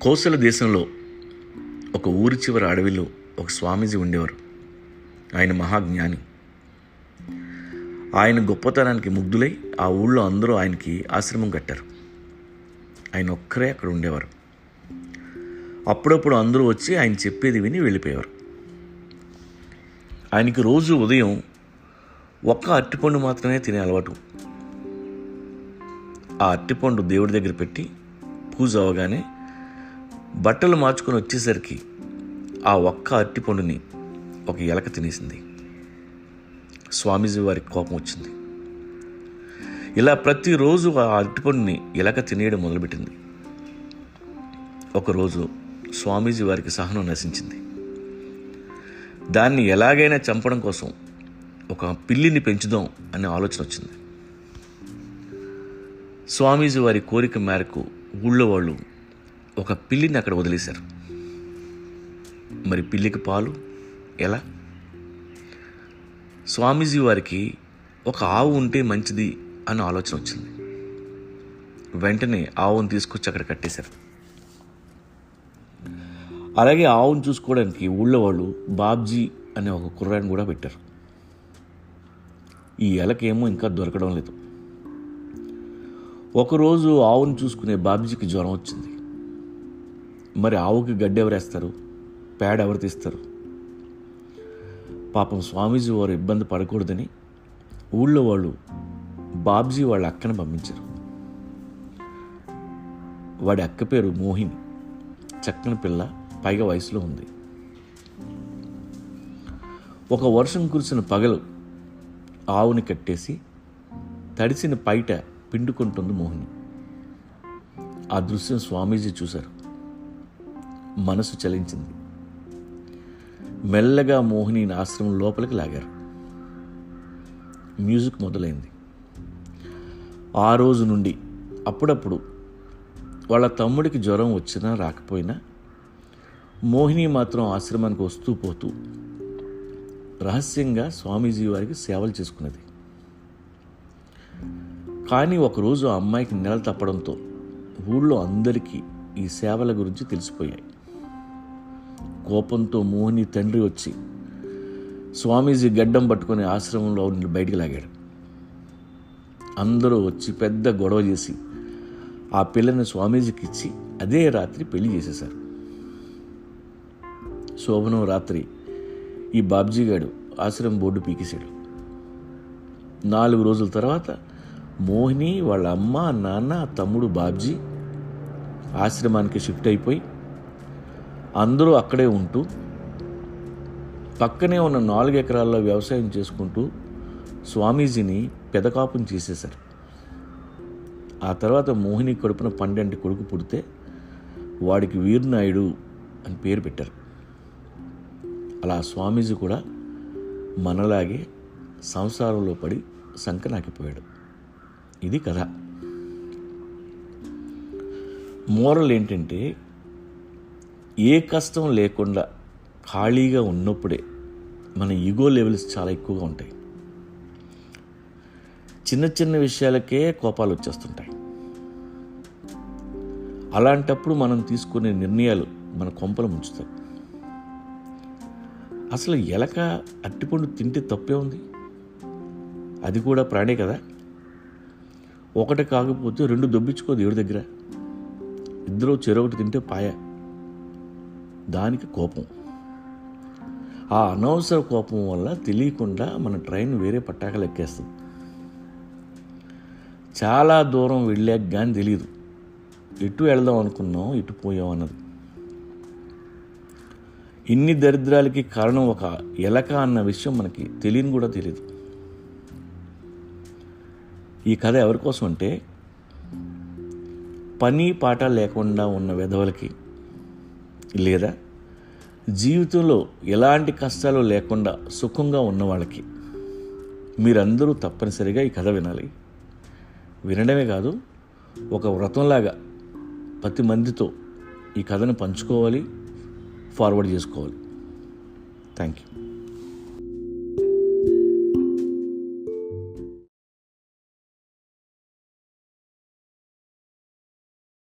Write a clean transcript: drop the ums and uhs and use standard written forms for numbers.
కోసల దేశంలో ఒక ఊరి చివరి అడవిలో ఒక స్వామీజీ ఉండేవారు. ఆయన మహాజ్ఞాని. ఆయన గొప్పతనానికి ముగ్ధులై ఆ ఊళ్ళో అందరూ ఆయనకి ఆశ్రమం కట్టారు. ఆయన ఒక్కరే అక్కడ ఉండేవారు. అప్పుడప్పుడు అందరూ వచ్చి ఆయన చెప్పేది విని వెళ్ళిపోయేవారు. ఆయనకి రోజు ఉదయం ఒక్క అరటిపండు మాత్రమే తినే అలవాటు. ఆ అరటిపండు దేవుడి దగ్గర పెట్టి పూజ అవగానే బట్టలు మార్చుకొని వచ్చేసరికి ఆ ఒక్క అరటిపండుని ఒక ఎలక తినేసింది. స్వామీజీ వారికి కోపం వచ్చింది. ఇలా ప్రతిరోజు ఆ అరటిపండుని ఎలక తినేయడం మొదలుపెట్టింది. ఒకరోజు స్వామీజీ వారికి సహనం నశించింది. దాన్ని ఎలాగైనా చంపడం కోసం ఒక పిల్లిని పెంచుదాం అనే ఆలోచన వచ్చింది. స్వామీజీ వారి కోరిక మేరకు ఊళ్ళో వాళ్ళు ఒక పిల్లిని అక్కడ వదిలేశారు. మరి పిల్లికి పాలు ఎలా? స్వామీజీ వారికి ఒక ఆవు ఉంటే మంచిది అన్న ఆలోచన వచ్చింది. వెంటనే ఆవును తీసుకొచ్చి అక్కడ కట్టేశారు. అలాగే ఆవును చూసుకోవడానికి ఊళ్ళో వాళ్ళు బాబ్జీ అనే ఒక కుర్రాడిని కూడా పెట్టారు. ఈ ఎలకేమో ఇంకా దొరకడం లేదు. ఒకరోజు ఆవును చూసుకునే బాబ్జీకి జ్వరం వచ్చింది. మరి ఆవుకి గడ్డి ఎవరేస్తారు? పేడ ఎవరు తీస్తారు? పాపం స్వామీజీ వారు ఇబ్బంది పడకూడదని ఊళ్ళో వాళ్ళు బాబ్జీ వాళ్ళ అక్కని పంపించారు. వాడి అక్క పేరు మోహిని. చక్కని పిల్ల, పైగా వయసులో ఉంది. ఒక వర్షం కురిసిన పగలు ఆవుని కట్టేసి తడిసిన పైట పిండుకుంటుంది మోహిని. ఆ దృశ్యం స్వామీజీ చూశారు. మనసు చలించింది. మెల్లగా మోహిని ఆశ్రమం లోపలికి లాగారు. మ్యూజిక్ మొదలైంది. ఆ రోజు నుండి అప్పుడప్పుడు వాళ్ళ తమ్ముడికి జ్వరం వచ్చినా రాకపోయినా మోహిని మాత్రం ఆశ్రమానికి వస్తూ పోతూ రహస్యంగా స్వామీజీ వారికి సేవలు చేసుకున్నది. కానీ ఒకరోజు ఆ అమ్మాయికి నెల తప్పడంతో ఊళ్ళో అందరికీ ఈ సేవల గురించి తెలిసిపోయాయి. కోపంతో మోహిని తండ్రి వచ్చి స్వామీజీ గడ్డం పట్టుకొని ఆశ్రమంలో నుండి బయటికి లాగాడు. అందరూ వచ్చి పెద్ద గొడవ చేసి ఆ పిల్లని స్వామీజీకి ఇచ్చి అదే రాత్రి పెళ్లి చేసేశారు. శోభనం రాత్రి ఈ బాబ్జీ గాడు ఆశ్రమం బోర్డు పీకేశాడు. 4 రోజుల తర్వాత మోహిని, వాళ్ళ అమ్మ, నాన్న, తమ్ముడు బాబ్జీ ఆశ్రమానికి షిఫ్ట్ అయిపోయి అందరూ అక్కడే ఉంటూ పక్కనే ఉన్న 4 ఎకరాల్లో వ్యవసాయం చేసుకుంటూ స్వామీజీని పెదకాపుని చేసేశారు. ఆ తర్వాత మోహిని కడుపున 12 కొడుకు పుడితే వాడికి వీరనాయుడు అని పేరు పెట్టారు. అలా స్వామీజీ కూడా మనలాగే సంసారంలో పడి సంకనాకిపోయాడు. ఇది కథ. మోరల్ ఏంటంటే, ఏ కష్టం లేకుండా ఖాళీగా ఉన్నప్పుడే మన ఈగో లెవెల్స్ చాలా ఎక్కువగా ఉంటాయి. చిన్న చిన్న విషయాలకే కోపాలు వచ్చేస్తుంటాయి. అలాంటప్పుడు మనం తీసుకునే నిర్ణయాలు మన కొంపలు ముంచుతాయి. అసలు ఎలక అరటిపండు తింటే తప్పే ఉంది? అది కూడా ప్రాణే కదా. ఒకటి కాకపోతే 2 దొబ్బించుకో దేవుడి దగ్గర. ఇద్దరు చెరొకటి తింటే పాయ. దానికి కోపం. ఆ అనవసర కోపం వల్ల తెలియకుండా మన ట్రైన్ వేరే పట్టాకలు ఎక్కేస్తుంది. చాలా దూరం వెళ్ళాక కానీ తెలియదు ఎటు వెళ్దాం అనుకున్నాం, ఇటు పోయాం అన్నది. ఇన్ని దరిద్రాలకి కారణం ఒక ఎలక అన్న విషయం మనకి తెలియని కూడా తెలియదు. ఈ కథ ఎవరి కోసం అంటే, పని పాట లేకుండా ఉన్న వెధవలకి, లేదా జీవితంలో ఎలాంటి కష్టాలు లేకుండా సుఖంగా ఉన్న వాళ్ళకి. మీరందరూ తప్పనిసరిగా ఈ కథ వినాలి. వినడమే కాదు, ఒక వ్రతంలాగా 10 మందితో ఈ కథను పంచుకోవాలి, ఫార్వర్డ్ చేసుకోవాలి. Thank you.